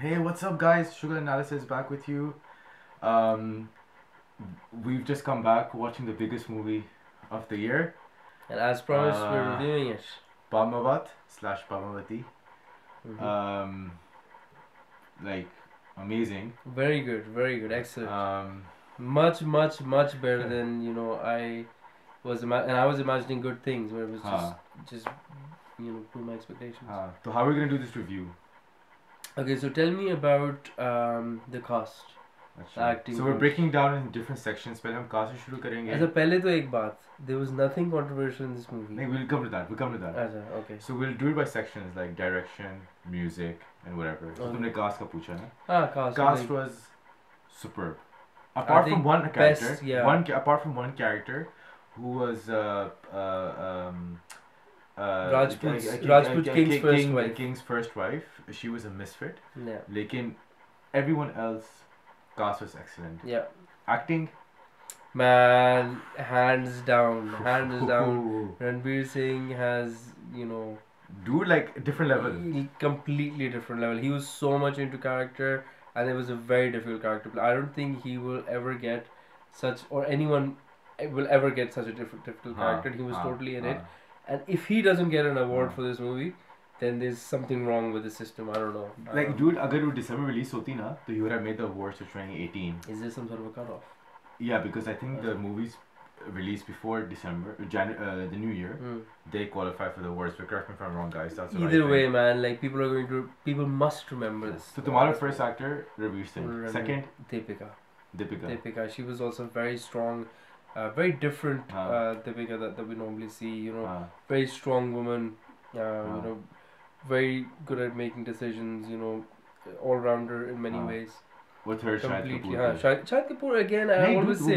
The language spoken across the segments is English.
Hey, what's up, guys? Sugar Analysis back with you. Um, we've just come back watching the biggest movie of the year, And as promised, we're uh, reviewing it. PADMAAVAT slash PADMAAVATI. hmm Um, like amazing. Very good, excellent. Um, Much better than I was imagining good things, where it was huh, just blew my expectations. huh. So how are we gonna do this review? Okay, so tell me about the cast, That's the right. acting So we're coach. breaking down in different sections. पहले हम कहाँ से शुरू करेंगे? अच्छा पहले तो एक बात, there was nothing controversial in this movie. नहीं, we'll come to that. We'll come to that. अच्छा okay. So we'll do it by sections like direction, music, and whatever. So Okay. तुमने cast का पूछा ना? Cast Cast like, was superb. Apart from think one character, best, yeah. apart from one character, who was Rajput King's first wife. King's first wife. She was a misfit. Yeah. Lekin everyone else, cast was excellent. Yeah. Acting, Man, hands down, hands down. Ranveer Singh has, dude, like different level. completely different level. He was so much into character, and it was a very difficult character play. I don't think he will ever get such, or anyone will ever get such a difficult character. He was totally in it, and if he doesn't get an award for this movie, then there's something wrong with the system. I don't know. Like, dude, अगर वो December release होती ना, तो he would have made the awards for 2018. Is there some sort of a cutoff? Yeah, because I think the movies released before December, the New Year, they qualify for the awards. But correct me if I'm wrong, guys. That's what Either way, man. Like people must remember this. So tomorrow, first actor Ranveer Singh. Second, Deepika. Deepika. She was also very strong, very different Deepika that we normally see. Very strong woman. Very good at making decisions. All rounder in many ways. With her, Completely. Shahid Shahid Kapoor again. I always say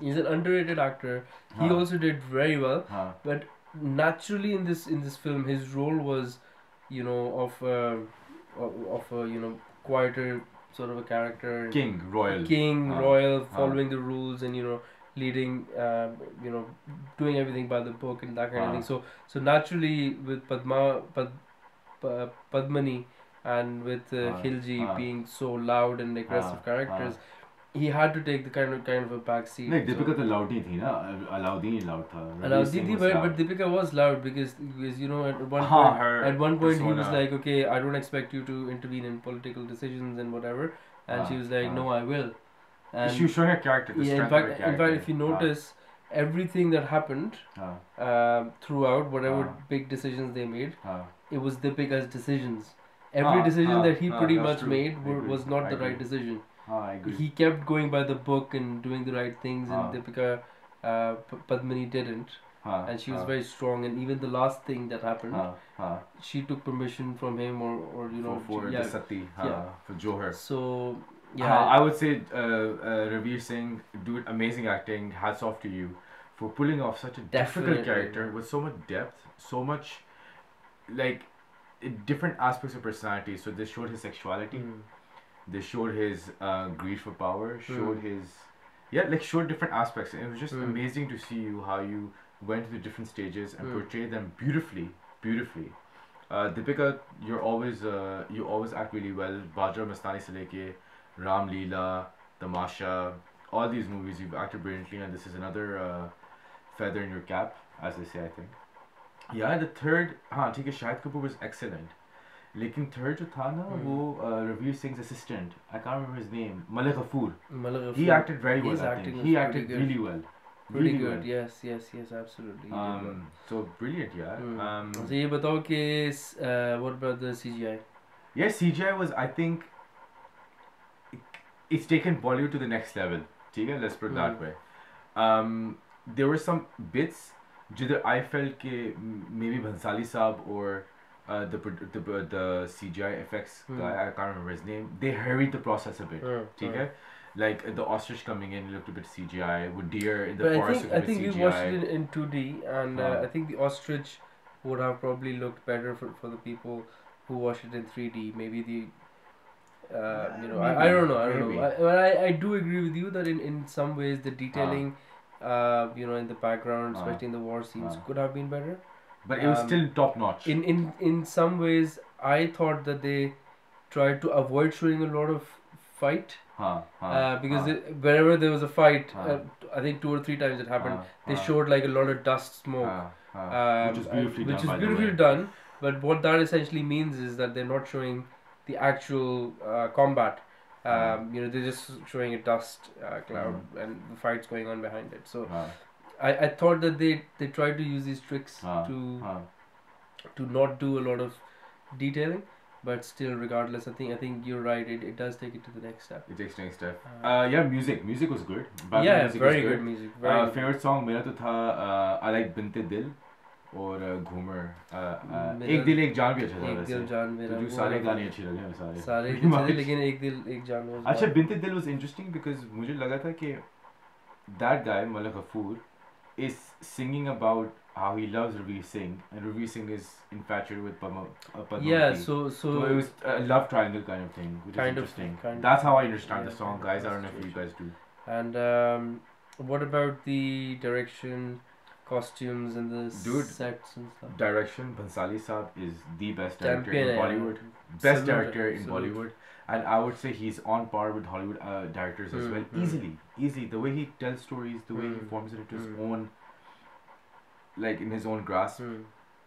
he's an underrated actor. He also did very well. But naturally in this film, his role was, of a quieter sort of a character. King, royal, following the rules and leading, doing everything by the book and that kind of thing. So naturally with Padmani and with Khilji being so loud and aggressive characters, he had to take the kind of a back seat. नहीं, Deepika तो loud नहीं थी ना, Alauddin loud था. Alauddin थी, but Deepika was loud because at one point he was like, okay, I don't expect you to intervene in political decisions and whatever, and she was like, no, I will. And she was showing her character. In fact, if you notice, everything that happened throughout, whatever big decisions they made, it was Deepika's decisions. Every decision that he pretty much made was not the right decision. I agree. He kept going by the book and doing the right things, and Deepika, Padmini didn't. And she was very strong, and even the last thing that happened, she took permission from him, or for the sati, for Johar. So I would say Ranveer Singh, dude, amazing acting. Hats off to you for pulling off such a difficult character with so much depth, so much like different aspects of personality. So they showed his sexuality, they showed his greed for power, showed his showed different aspects. And it was just amazing to see you how you went through different stages and portrayed them beautifully. Deepika, you always act really well. Bajra Mastani se leke Ram Leela, Tamasha, all these movies you've acted brilliantly, and this is another feather in your cap, as they say, I think. Yeah, the third, ठीक है, Shahid Kapoor was excellent. लेकिन third जो था ना, वो Ranveer Singh's assistant, I can't remember his name, Malik Ghafoor. He acted very well. I think he acted really well. Pretty good. Yes, absolutely. So brilliant, yeah. So ये बताओ कि what about the CGI? Yes, CGI was, I think, it's taken Bollywood to the next level. Okay, let's put it that way. There were some bits जिधर I felt कि maybe Bhansali Saab or the CGI effects guy, I can't remember his name, they hurried the process a bit. Okay? Like the ostrich coming in looked a bit CGI, with deer in the forest I think we watched it in 2D, and I think the ostrich would have probably looked better for the people who watched it in 3D. Maybe the I don't know. I do agree with you that in some ways the detailing in the background, especially in the war scenes, could have been better. But it was still top notch. In some ways, I thought that they tried to avoid showing a lot of fight. Because हाँ, wherever there was a fight, हाँ, I think 2 or 3 times it happened. They हाँ, showed like a lot of dust, smoke, which is beautifully which done, is by the beautifully way. done. But what that essentially means is that they're not showing the actual combat. They're just showing a dust cloud and the fights going on behind it. So I thought that they tried to use these tricks to not do a lot of detailing, but still, regardless, I think you're right. It does take it to the next step. It takes the next step. Yeah, music was good. Background Yeah, music very was good music. Very good. Favorite song मेरा तो था I like Binte Dil और घूमर एक दिल एक जान भी अच्छा था एक वैसे. दिल जान मेरा तुझे वो सारे वाला गाने अच्छे लगे हमें सारे Pretty अच्छे थे, much. लेकिन एक दिल एक जान was अच्छा one. Binte Dil was interesting because मुझे लगा था कि that guy Malak Kapoor is singing about how he loves Ranveer Singh and Ranveer Singh is infatuated with Padmavati. Yeah, so So it was a love triangle kind of thing, which is interesting. That's how I understand the song, guys. I don't know if you guys do. And what about the direction, costumes, and the sets and stuff? Direction, Bhansali Saab is the best director Champion, in Bollywood. Best director in Bollywood. And I would say he's on par with Hollywood directors as well. Easily. The way he tells stories, the way he forms it into his own, like in his own grasp.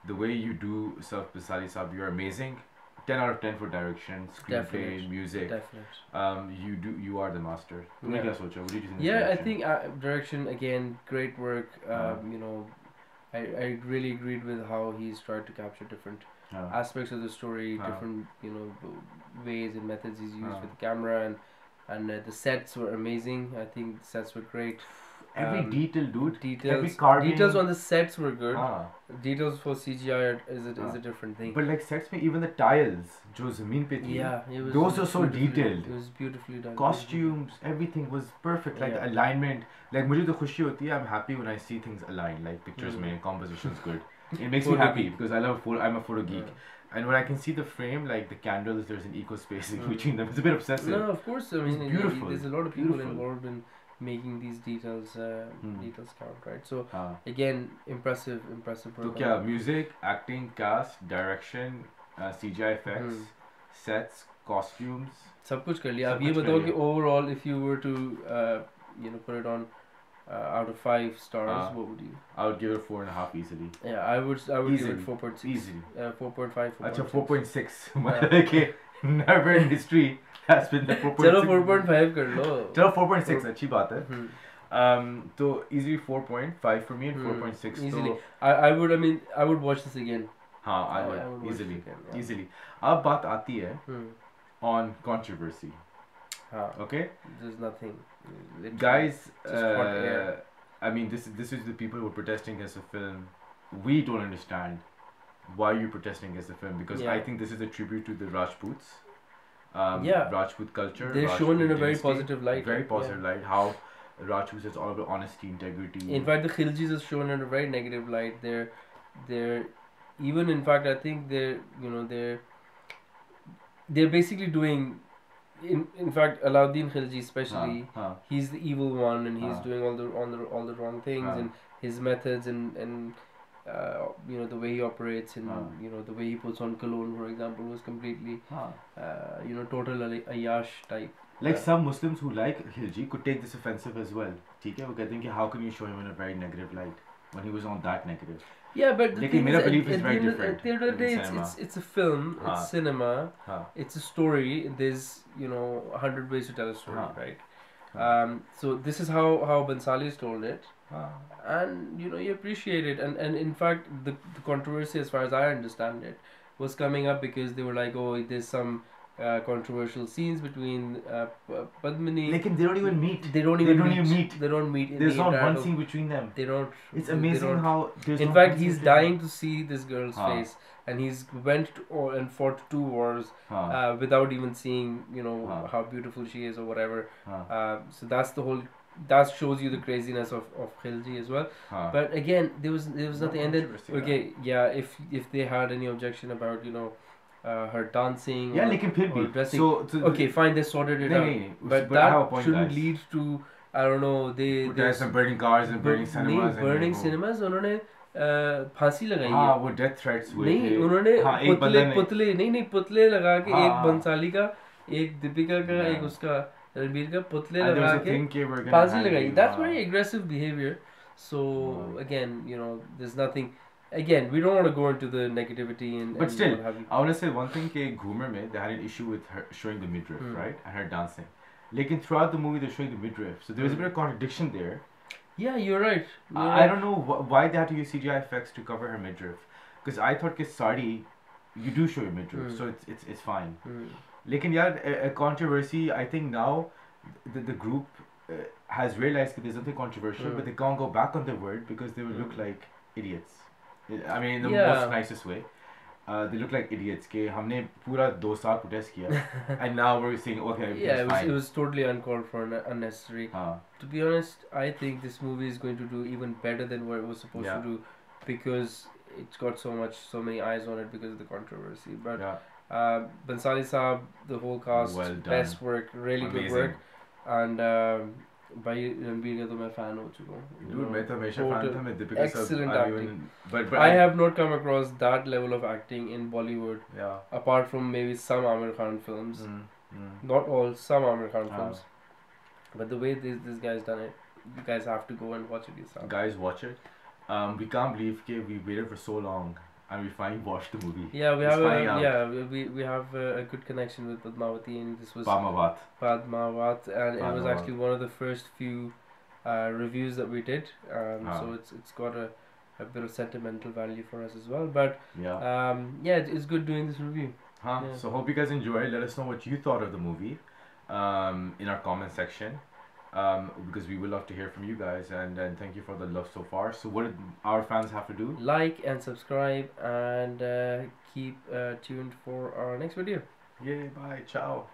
The way you do Bhansali Saab, you're amazing. 10 out of 10 for direction, screenplay, music. Definitely. You are the master. Yeah. What did you think? Yeah, I think direction again, great work. I really agreed with how he's tried to capture different aspects of the story, different ways and methods he's used with the camera, and the sets were amazing. I think the sets were great. Every detail, dude. Every Details carving. on the sets were good. Details for CGI is a different thing. But like sets में even the tiles जो ज़मीन पे थी, those are so detailed. It was beautifully done. Costumes, everything was perfect. Like the alignment. Like मुझे तो खुशी होती है. I'm happy when I see things aligned. Like pictures में composition's good. It makes me happy because I'm a photo geek. And when I can see the frame, like the candles, there's an eco space in between them. It's a bit obsessive. No, of course. I mean, beautiful. There's a lot of people involved in making these details count, right? So again, impressive work. So क्या music, acting, cast, direction, CGI effects, sets, costumes. सब कुछ कर लिया. अब ये बताओ कि overall, if you were to put it on out of 5 stars, what would you? I would give it 4.5 easily. Yeah, I would give it 4.6. Easily. 4.5. अच्छा 4.6. Okay, never in history has been the 4.6. चलो 4.5 कर लो. चलो 4.6 अच्छी बात है. तो easily 4.5 for me and 4.6. Easily. I would watch this again. हाँ, I would easily. Easily. अब बात आती है on controversy. Okay. There's nothing. Guys, I mean this is the people who are protesting against the film. We don't understand why you're protesting against the film because I think this is a tribute to the Rajputs. Rajput culture. They're shown in a very positive light. Very positive light. How Rajputs is all about honesty, integrity. In fact, the Khiljis is shown in a very negative light. They're even, in fact, I think they're basically doing. In fact, Alauddin Khilji especially, he's the evil one, and he's doing all the wrong things, and his methods and the way he operates, and the way he puts on cologne, for example, was completely total Ayyash type. Like some Muslims who like Khilji could take this offensive as well. ठीक है, वो कहते हैं कि how can you show him in a very negative light when he was on that negative? Yeah, but the thing मेरा belief is very different. At the end of the day, it's a film, it's cinema, it's a story. There's 100 ways to tell a story, right? So this is how Bhansali's told it, and you appreciate it. And in fact, the controversy, as far as I understand it, was coming up because they were like, oh, there's some controversial scenes between Padmini. Like they don't even meet. They don't even meet. They don't meet. There's not one scene between them. They don't. It's amazing how. In fact, he's dying to see this girl's face, and he's went and fought 2 wars without even seeing how beautiful she is or whatever. So that's the whole. That shows you the craziness of Khilji as well. But again, there was nothing. And then if they had any objection about her dancing or dressing, okay, fine, they sorted it out. But that shouldn't lead to, I don't know, they some burning cars and burning cinemas. Burning cinemas, उन्होंने फांसी लगाई है। हाँ वो death threats हुए नहीं थे। उन्होंने हाँ एक पुतले बंदा ने पुतले नहीं पुतले लगा के, हाँ एक हाँ बंसाली का, एक दीपिका का, एक yeah उसका रणबीर का, पुतले and there was लगा a के thing कि we're gonna फांसी hang लगाई. you That's हाँ very aggressive behavior. So हाँ again, there's nothing. Again, we don't want to go into the negativity but and still what have you. I want to say one thing कि Ghoomer में they had an issue with her showing the midriff right and her dancing लेकिन throughout the movie they're showing the midriff so there was a bit of contradiction there. Yeah, you're right. I don't know why they had to use CGI effects to cover her midriff because I thought कि sari you do show your midriff so it's fine. लेकिन यार a controversy I think now the group has realized that there's something controversial but they can't go back on their word because they will look like idiots. I mean in the most nicest way. They look like idiots कि हमने पूरा 2 साल protest किया and now we're saying okay Yeah, fine. it was totally uncalled for and unnecessary. To be honest, I think this movie is going to do even better than what it was supposed to do because it's got so many eyes on it because of the controversy. But Bansali Saab, the whole cast, well done. best work, really amazing. good work. And भाई रणबीर का तो मैं fan हो चुका हूँ. Dude मैं तो हमेशा fan था मैं Deepika excellent sab, acting. but I have not come across that level of acting in Bollywood. Yeah. Apart from maybe some Amir Khan films. Not all, some Amir Khan films. But the way this guy's done it, you guys have to go and watch it yourself. Guys, watch it. We can't believe that we waited for so long and we finally watched the movie. Yeah, we have a good connection with Padmavati, and this was PADMAAVAT, and it was actually one of the first few reviews that we did. So it's got a bit of sentimental value for us as well. But it's good doing this review. So hope you guys enjoy. Let us know what you thought of the movie in our comment section. Because we would love to hear from you guys and thank you for the love so far. So what did our fans have to do? Like and subscribe and keep tuned for our next video. Yay, bye, ciao.